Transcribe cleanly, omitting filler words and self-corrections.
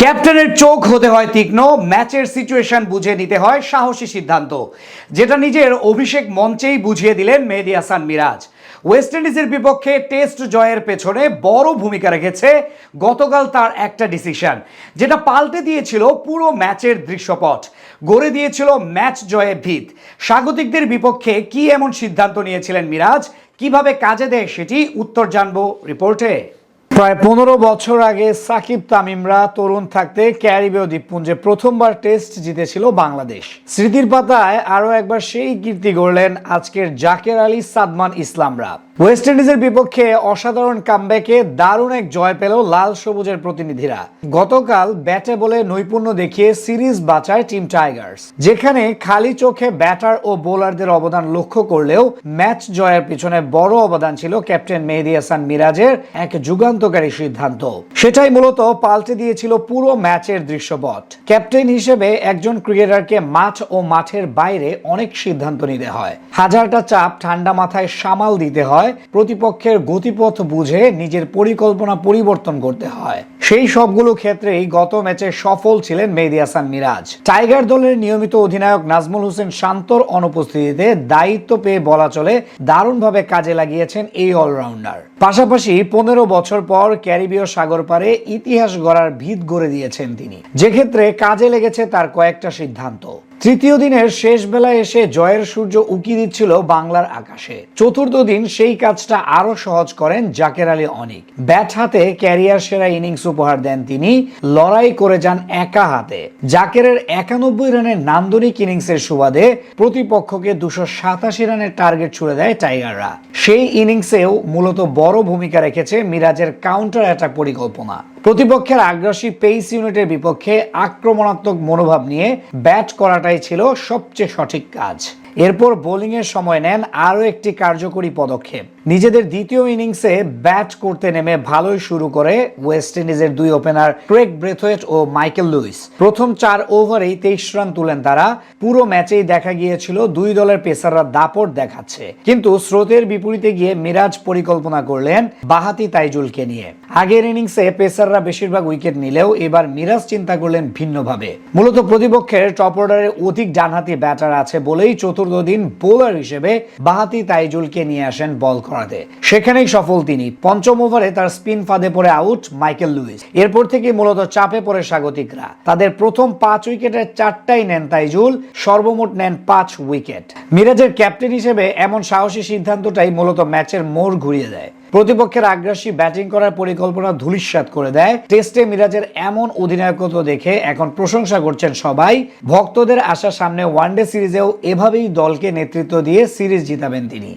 ক্যাপ্টেনের চোখ হতে হয় তীক্ষ্ণ, ম্যাচের সিচুয়েশন বুঝে নিতে হয় সাহসী সিদ্ধান্ত, যেটা নিজের অভিষেক মঞ্চেই বুঝিয়ে দিলেন মেহেদী হাসান মিরাজ। ওয়েস্ট ইন্ডিজের বিপক্ষে টেস্ট জয়ের পেছনে বড় ভূমিকা রেখেছে গতকাল তার একটা ডিসিশন, যেটা পাল্টে দিয়েছিল পুরো ম্যাচের দৃশ্যপট, গড়ে দিয়েছিল ম্যাচ জয়ের ভিত। স্বাগতিকদের বিপক্ষে কি এমন সিদ্ধান্ত নিয়েছিলেন মিরাজ, কিভাবে কাজে দেয় সেটি উত্তর জানবো রিপোর্টে। প্রায় 15 বছর আগে সাকিব তামিমরা তরুণ থাকতে ক্যারিবীয় দ্বীপপুঞ্জে প্রথমবার টেস্ট জিতেছিল বাংলাদেশ। স্মৃতির পাতায় আরো একবার সেই কীর্তি গড়লেন আজকের জাকের আলী, সাদমান ইসলামরা। ওয়েস্ট ইন্ডিজের বিপক্ষে অসাধারণ কামব্যাকে দারুণ এক জয় পেল লাল সবুজের প্রতিনিধিরা। গতকাল ব্যাটে বলে নৈপুণ্য দেখিয়ে সিরিজ বাঁচায় টিম টাইগার্স, যেখানে খালি চোখে ব্যাটার ও বোলারদের অবদান লক্ষ্য করলেও ম্যাচ জয়ের পিছনে বড় অবদান ছিল ক্যাপ্টেন মেহেদী হাসান মিরাজের এক যুগান্তকারী সিদ্ধান্ত। সেটাই মূলত পাল্টে দিয়েছিল পুরো ম্যাচের দৃশ্যপট। ক্যাপ্টেন হিসেবে একজন ক্রিকেটারকে মাঠ ও মাঠের বাইরে অনেক সিদ্ধান্ত নিতে হয়, হাজারটা চাপ ঠান্ডা মাথায় সামাল দিতে হয়, প্রতিপক্ষের গতিপথ বুঝে নিজের পরিকল্পনা পরিবর্তন করতে হয়। সেই সবগুলো ক্ষেত্রেই গত ম্যাচে সফল ছিলেন মেহেদী হাসান মিরাজ। টাইগার দলের নিয়মিত অধিনায়ক নাজমুল হোসেন শান্তর অনুপস্থিতিতে দায়িত্ব পেয়ে বলা চলে দারুণভাবে কাজে লাগিয়েছেন এই অলরাউন্ডার। পাশাপাশি 15 বছর পর ক্যারিবীয় সাগর পারে ইতিহাস গড়ার ভিত গড়ে দিয়েছেন তিনি, যে ক্ষেত্রে কাজে লেগেছে তার কয়েকটা সিদ্ধান্ত। তৃতীয় দিনের শেষ বেলায় এসে জয়ের সূর্য উকি দিচ্ছিল বাংলার আকাশে। চতুর্থ দিন সেই কাজটা আরো সহজ করেন জাকের আলী অনিক। ব্যাট হাতে ক্যারিয়ার সেরা ইনিংস উপহার দেন তিনি, লড়াই করে যান একা হাতে। জাকেরের 91 রানের নান্দনিক ইনিংসের সুবাদে প্রতিপক্ষকে 287 রানের টার্গেট ছুড়ে দেয় টাইগাররা। সেই ইনিংসেও মূলত বড় ভূমিকা রেখেছে মিরাজের কাউন্টার অ্যাটাক পরিকল্পনা। প্রতিপক্ষের আগ্রাসী পেস ইউনিটের বিপক্ষে আক্রমণাত্মক মনোভাব নিয়ে ব্যাট করাটাই ছিল সবচেয়ে সঠিক কাজ। এরপর বোলিং এর সময় নেন আরো একটি কার্যকরী পদক্ষেপ। নিজেদের দ্বিতীয় ইনিংসে ব্যাট করতে নেমে ভালোই শুরু করে ওয়েস্ট ইন্ডিজের দুই ওপেনার ক্রেগ ব্রেথওয়েট ও মাইকেল লুইস। প্রথম 4 ওভারেই 23 রান তুলেন তারা। পুরো ম্যাচেই দেখা গিয়েছিল দুই দলের পেসাররা দাপট দেখাচ্ছে, কিন্তু স্রোতের বিপরীতে গিয়ে মিরাজ পরিকল্পনা করলেন বাহাতি তাইজুলকে নিয়ে। আগের ইনিংসে পেসাররা বেশিরভাগ উইকেট নিলেও এবার মিরাজ চিন্তা করলেন ভিন্নভাবে। মূলত প্রতিপক্ষের টপ অর্ডারে অধিক ডানহাতি ব্যাটার আছে বলেই চতুর্থ দিন বোলার হিসেবে বাহাতি তাইজুলকে নিয়ে আসেন বল করাতে। সেখানেই সফল তিনি। পঞ্চম ওভারে তার স্পিন ফাঁদে পড়ে আউট মাইকেল লুইস। এরপর থেকে মূলত চাপে পড়ে স্বাগতিকরা। তাদের প্রথম 5 উইকেটের 4টাই নেন তাইজুল, সর্বমোট নেন 5 উইকেট। মিরাজের ক্যাপ্টেন হিসেবে এমন সাহসী সিদ্ধান্তটাই মূলত ম্যাচের মোড় ঘুরিয়ে দেয়। প্রতিপক্ষের আগ্রাসী ব্যাটিং করার পরিকল্পনা ধূলিসাৎ করে দেয়। টেস্টে মিরাজের এমন অধিনায়কত্ব দেখে এখন প্রশংসা করছেন সবাই। ভক্তদের আশার সামনে ওয়ানডে সিরিজেও এভাবেই দলকে নেতৃত্ব দিয়ে সিরিজ জিতাবেন তিনি।